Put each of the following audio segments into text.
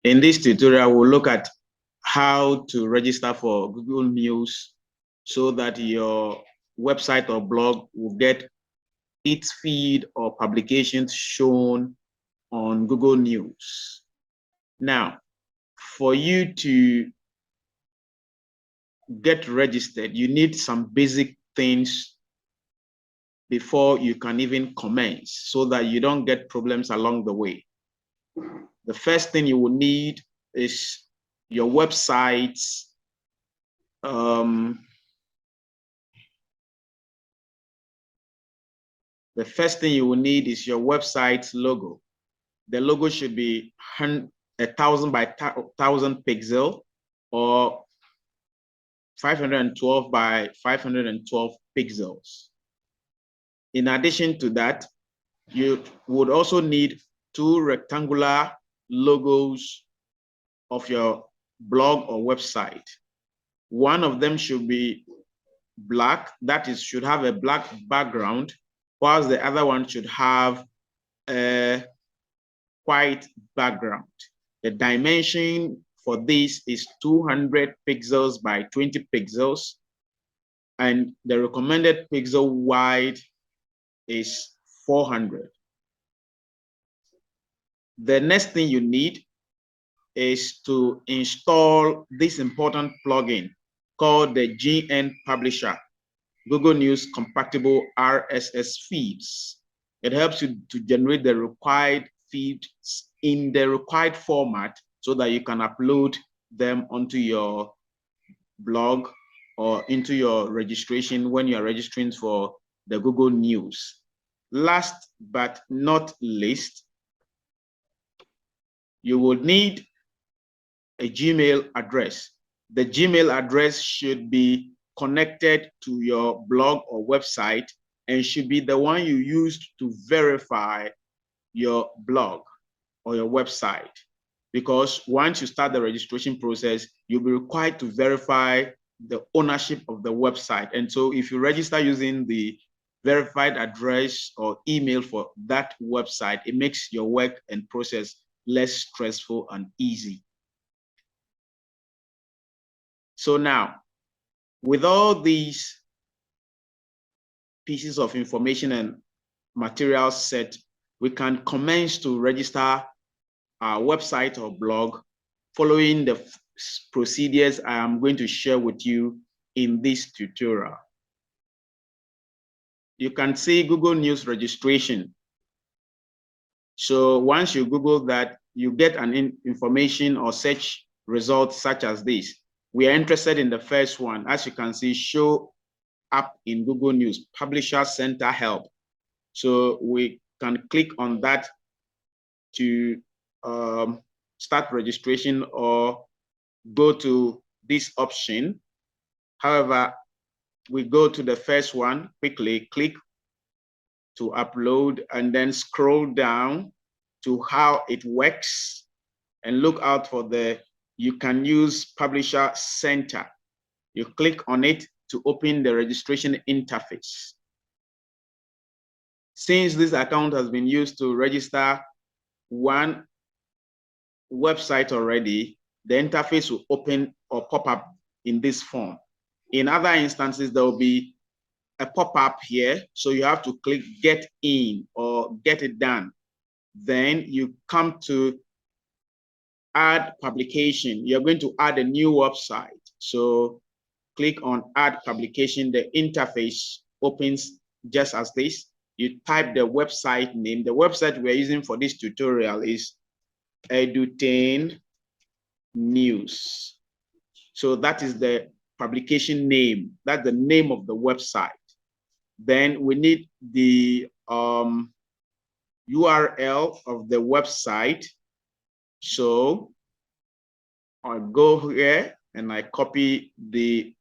In this tutorial, we'll look at how to register for Google News so that your website or blog will get its feed or publications shown on Google News. Now, for you to get registered, you need some basic things before you can even commence so that you don't get problems along the way. The first thing you will need is your website's the first thing you will need is your website's logo. The logo should be 1,000 by 1,000 pixel or 512 by 512 pixels. In addition to that, you would also need two rectangular logos of your blog or website. One of them should be black, that is, should have a black background, whilst the other one should have a white background. The dimension for this is 200 pixels by 20 pixels, and the recommended pixel wide is 400. The next thing you need is to install this important plugin called the GN Publisher, Google News Compatible RSS feeds. It helps you to generate the required feeds in the required format so that you can upload them onto your blog or into your registration when you're registering for the Google News. Last but not least, you will need a Gmail address. The Gmail address should be connected to your blog or website and should be the one you used to verify your blog or your website. Because once you start the registration process, you'll be required to verify the ownership of the website. And so if you register using the verified address or email for that website, it makes your work and process less stressful and easy. So now, with all these pieces of information and materials set, we can commence to register our website or blog following the procedures I am going to share with you in this tutorial. You can see Google News registration. So once you Google that, you get an information or search results such as this. We are interested in the first one. As you can see, show up in Google News, Publisher Center Help. So we can click on that to start registration or go to this option. However, we go to the first one, quickly click to upload and then scroll down to how it works and look out for the you can use Publisher Center. You click on it to open the registration interface. Since this account has been used to register one website already, the interface will open or pop up in this form. In other instances, there will be a pop-up here, so you have to click get in or get it done. Then you come to add publication. You're going to add a new website. So click on add publication. The interface opens just as this. You type the website name. The website we're using for this tutorial is Edutain News. So that is the publication name. That's the name of the website. Then we need the URL of the website. So I go here and I copy the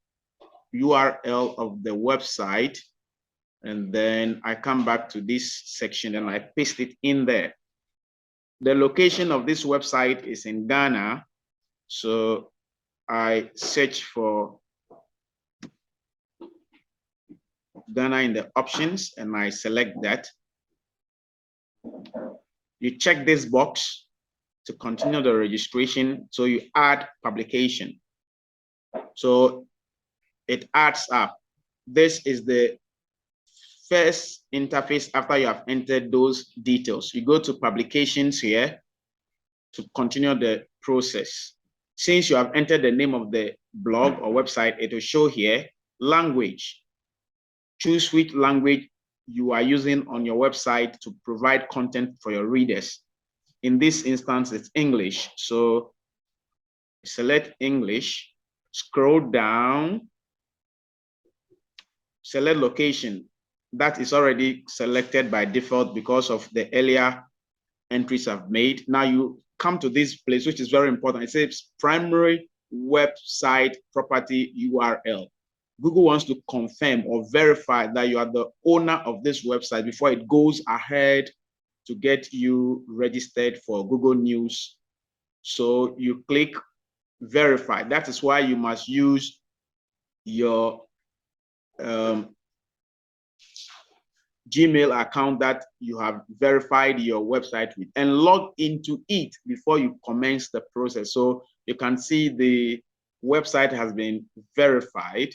URL of the website, and then I come back to this section and I paste it in there. The location of this website is in Ghana, so I search for Ghana in the options and I select that. You check this box to continue the registration. So you add publication. So it adds up. This is the first interface after you have entered those details. You go to publications here to continue the process. Since you have entered the name of the blog or website, it will show here language. Choose which language you are using on your website to provide content for your readers. In this instance, it's English. So select English, scroll down, select location. That is already selected by default because of the earlier entries I've made. Now you come to this place, which is very important. It says primary website property URL. Google wants to confirm or verify that you are the owner of this website before it goes ahead to get you registered for Google News. So you click verify. That is why you must use your Gmail account that you have verified your website with and log into it before you commence the process. So you can see the website has been verified.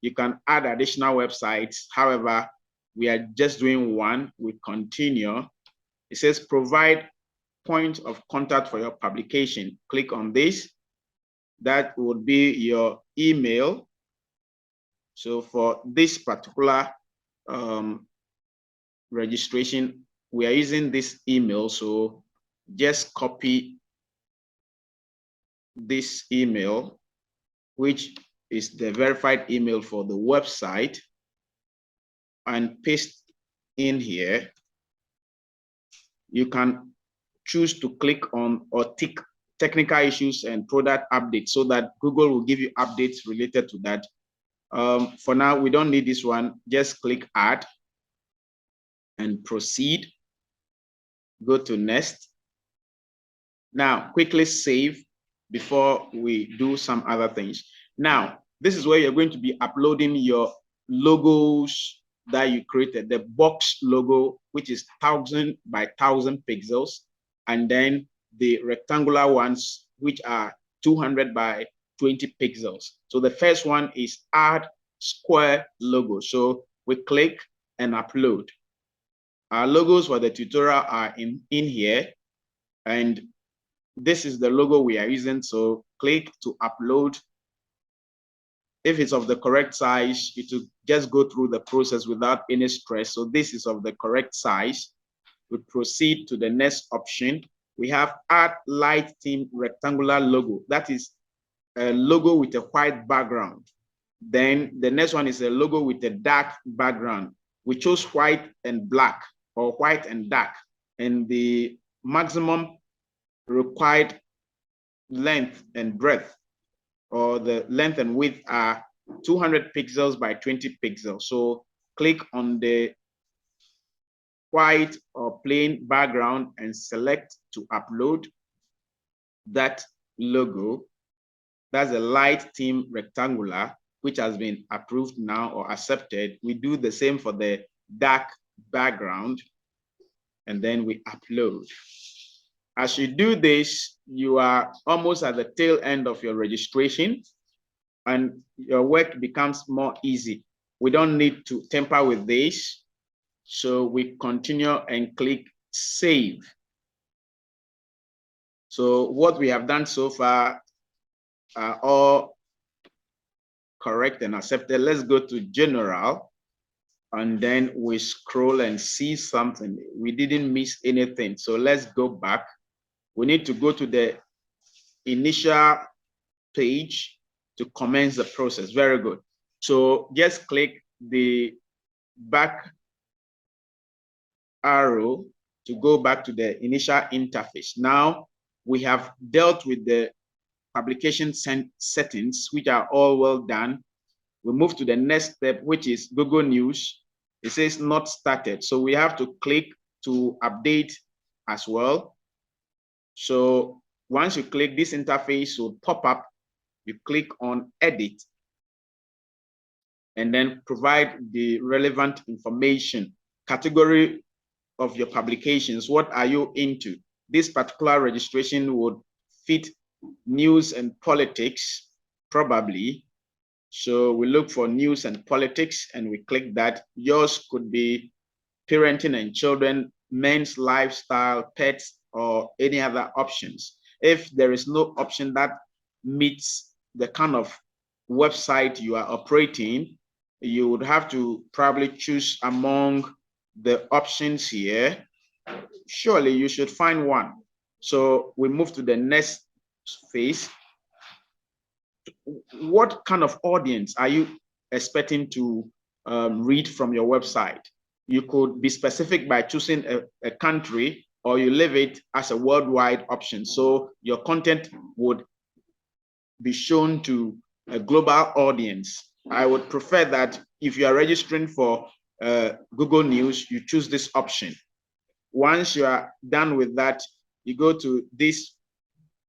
You can add additional websites. However, we are just doing one. We continue. It says provide point of contact for your publication. Click on this. That would be your email. So for this particular registration, we are using this email. So just copy this email, which is the verified email for the website, and paste in here. You can choose to click on or tick technical issues and product updates so that Google will give you updates related to that. For now, we don't need this one. Just click add and proceed. Go to next. Now, quickly save before we do some other things. Now, this is where you're going to be uploading your logos that you created, the box logo, which is 1000 by 1000 pixels, and then the rectangular ones, which are 200 by 20 pixels. So the first one is add square logo. So we click and upload. Our logos for the tutorial are in here, and this is the logo we are using. So click to upload. If it's of the correct size, it will just go through the process without any stress. So this is of the correct size. We proceed to the next option. We have add light theme rectangular logo. That is a logo with a white background. Then the next one is a logo with a dark background. We chose white and black, or white and dark, and the maximum required length and breadth, or the length and width, are 200 pixels by 20 pixels. So click on the white or plain background and select to upload that logo. That's a light theme rectangular, which has been approved now or accepted. We do the same for the dark background, and then we upload. As you do this, you are almost at the tail end of your registration, and your work becomes more easy. We don't need to tamper with this. So we continue and click save. So what we have done so far are all correct and accepted. Let's go to general, and then we scroll and see something. We didn't miss anything. So let's go back. We need to go to the initial page to commence the process. Very good. So just click the back arrow to go back to the initial interface. Now we have dealt with the publication settings, which are all well done. We move to the next step, which is Google News. It says not started. So we have to click to update as well. So once you click, this interface will pop up. You click on edit and then provide the relevant information, category of your publications. What are you into? this particular registration would fit news and politics, probably. So we look for news and politics and we click that. Yours could be parenting and children, men's lifestyle, pets, or any other options. If there is no option that meets the kind of website you are operating, you would have to probably choose among the options here. Surely you should find one. So we move to the next phase. What kind of audience are you expecting to read from your website? You could be specific by choosing a country, or you leave it as a worldwide option. So your content would be shown to a global audience. I would prefer that if you are registering for Google News, you choose this option. Once you are done with that, you go to this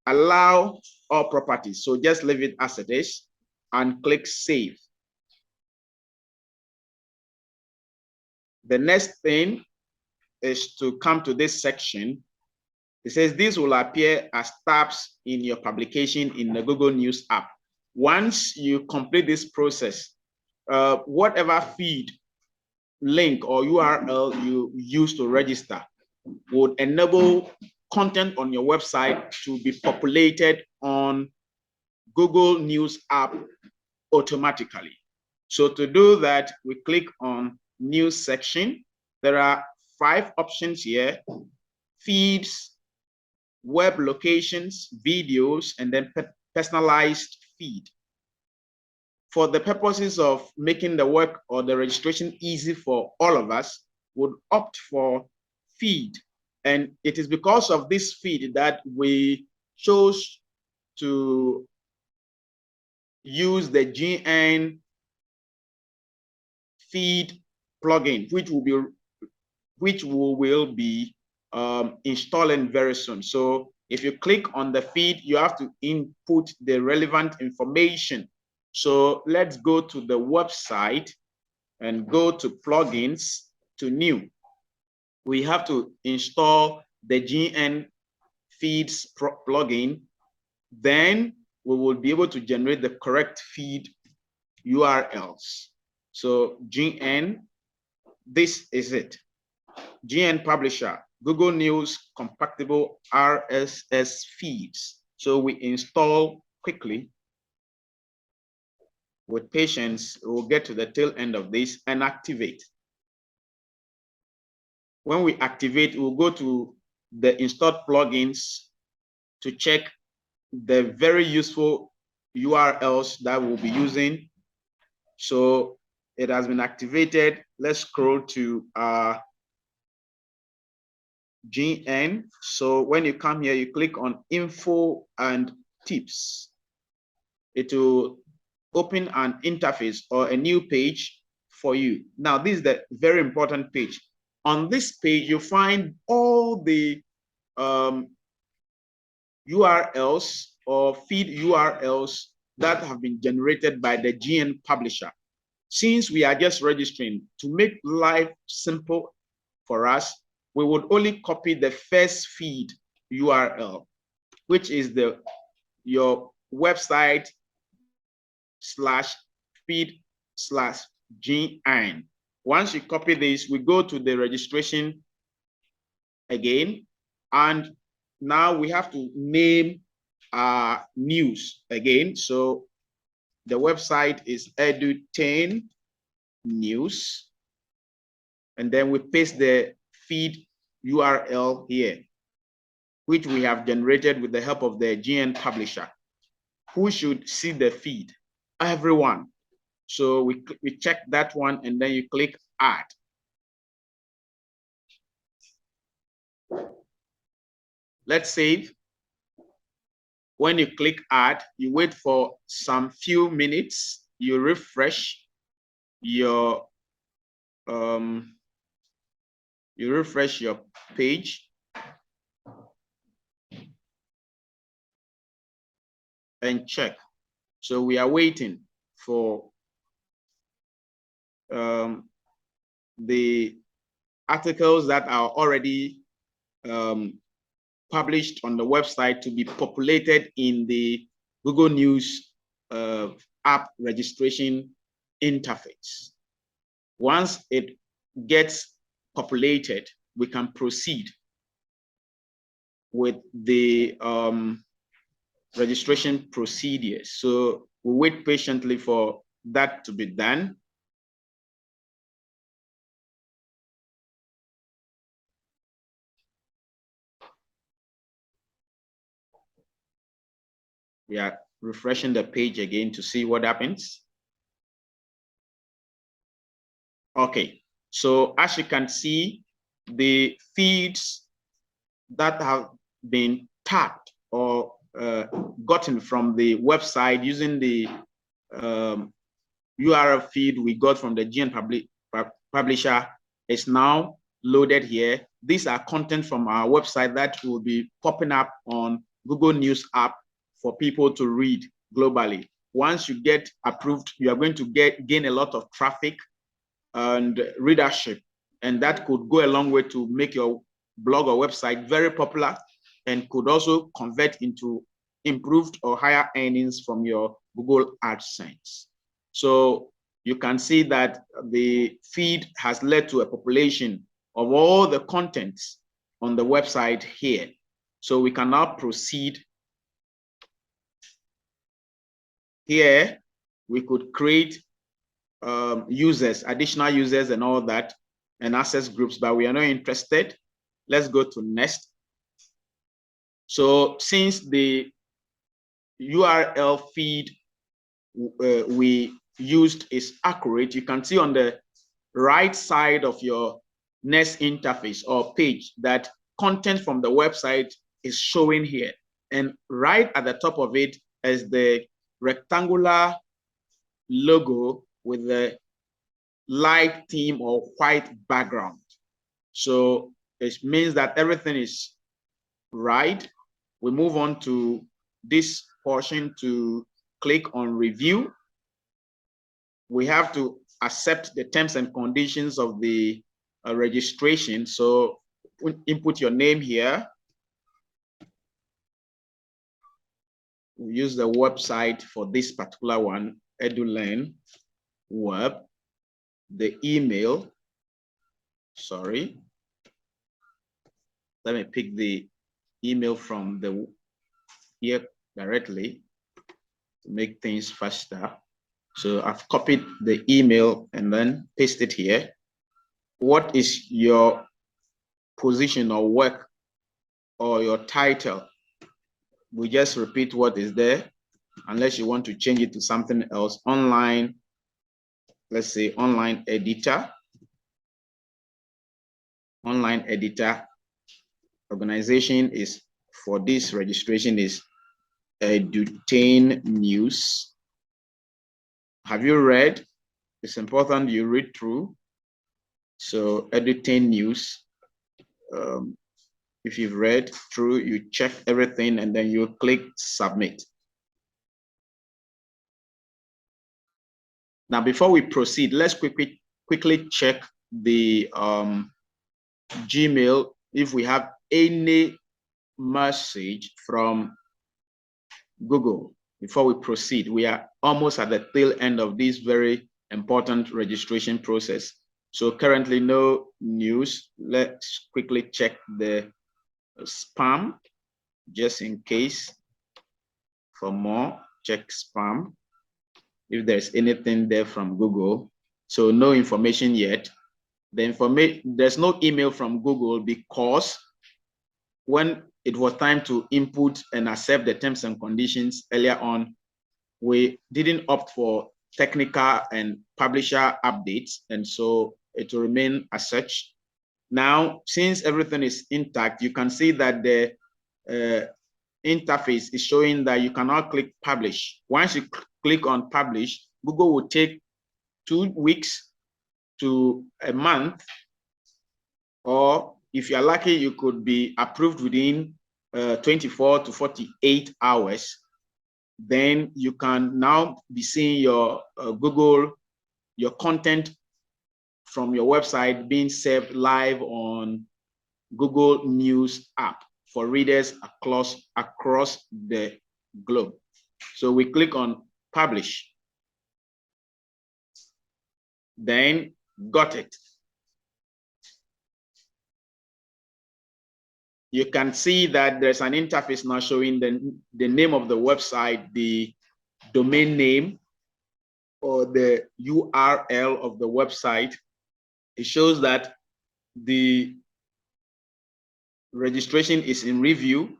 allow all properties. So just leave it as it is and click save. The next thing is to come to this section. It says this will appear as tabs in your publication in the Google News app. Once you complete this process, whatever feed, link, or URL you use to register would enable content on your website to be populated on Google News app automatically. So to do that, we click on News section. There are 5 options here: feeds, web locations, videos, and then personalized feed. For the purposes of making the work or the registration easy for all of us, would opt for feed. And it is because of this feed that we chose to use the GN feed plugin, which we will be installing very soon. So if you click on the feed, you have to input the relevant information. So let's go to the website and go to plugins, to new. We have to install the GN feeds plugin. Then we will be able to generate the correct feed URLs. So GN, this is it. GN Publisher, Google News compatible RSS feeds. So we install quickly. With patience, we'll get to the tail end of this and activate. When we activate, we'll go to the installed plugins to check the very useful URLs that we'll be using. So it has been activated. Let's scroll to GN. So when you come here, you click on info and tips. It will open an interface or a new page for you. Now, this is the very important page. On this page, you find all the URLs or feed URLs that have been generated by the GN publisher. Since we are just registering, to make life simple for us, we would only copy the first feed URL, which is your website /feed/GN. Once you copy this, we go to the registration again, and now we have to name our news again. So the website is Edu10 News, and then we paste the feed URL here, which we have generated with the help of the GN publisher. Who should see the feed? Everyone. So we check that one, and then you click add. Let's save. When you click add, you wait for some few minutes, you refresh your page, and check. So we are waiting for the articles that are already published on the website to be populated in the Google News app registration interface. Once it gets populated, we can proceed with the registration procedures. So we wait patiently for that to be done. We are refreshing the page again to see what happens. Okay, so as you can see, the feeds that have been tagged or gotten from the website using the URL feed we got from the GN publisher is now loaded here. These are content from our website that will be popping up on Google News app for people to read globally. Once you get approved, you are going to gain a lot of traffic and readership, and that could go a long way to make your blog or website very popular, and could also convert into improved or higher earnings from your Google AdSense. So you can see that the feed has led to a population of all the contents on the website here. So we can now proceed. Here, we could create users, additional users and all that, and access groups, but we are not interested. Let's go to next. So since the URL feed we used is accurate, you can see on the right side of your next interface or page that content from the website is showing here. And right at the top of it is the rectangular logo with the light theme or white background. So it means that everything is right. We move on to this portion to click on review. We have to accept the terms and conditions of the registration. So input your name here. We use the website for this particular one, EduLearn Web. The email, sorry. Let me pick the email from the here directly to make things faster. So I've copied the email and then paste it here. What is your position or work or your title? We just repeat what is there, unless you want to change it to something else. Online, let's say online editor. Online editor. Organization is for this registration is Edutain News. Have you read? It's important you read through. So Edutain News. If you've read through, you check everything and then you click submit. Now, before we proceed, let's quickly check the Gmail if we have any message from Google before we proceed. We are almost at the tail end of this very important registration process. So currently no news. Let's quickly check the spam just in case. For more, check spam if there's anything there from Google. So no information yet. The information, there's no email from Google because when it was time to input and accept the terms and conditions earlier on, we didn't opt for technical and publisher updates, and so it will remain as such. Now, since everything is intact, you can see that the interface is showing that you cannot click publish. Once you click on publish, Google will take 2 weeks to a month, or if you're lucky, you could be approved within 24 to 48 hours. Then you can now be seeing your Google, your content from your website being served live on Google News app. for readers across the globe. So we click on publish. Then got it. You can see that there's an interface now showing the name of the website, the domain name, or the URL of the website. It shows that the registration is in review.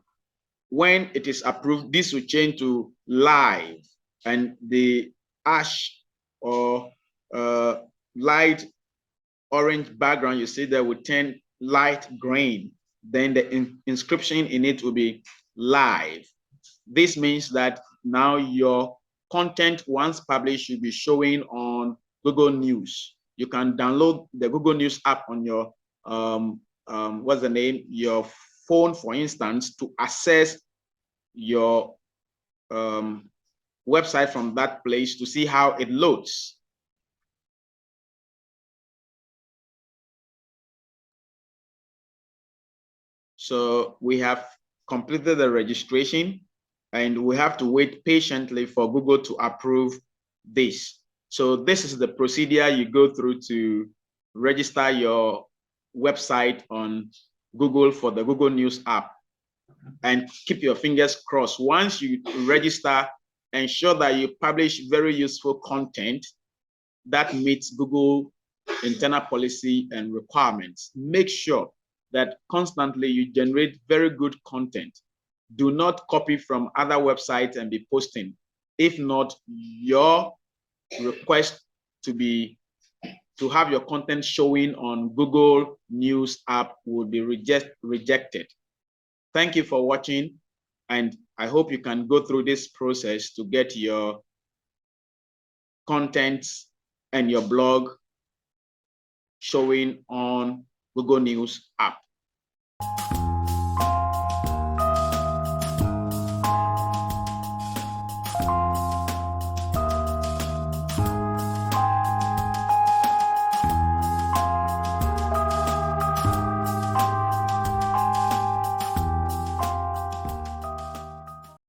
When it is approved, this will change to live, and the ash or light orange background you see there will turn light green. Then the inscription in it will be live. This means that now your content, once published, should be showing on Google News. You can download the Google News app on your what's the name, your phone, for instance, to access your website from that place to see how it loads. So we have completed the registration, and we have to wait patiently for Google to approve this. So this is the procedure you go through to register your website on Google for the Google News app. And keep your fingers crossed. Once you register, ensure that you publish very useful content that meets Google internal policy and requirements. Make sure that constantly you generate very good content. Do not copy from other websites and be posting. If not, your request to have your content showing on Google News app will be rejected. Thank you for watching, and I hope you can go through this process to get your content and your blog showing on Google News app.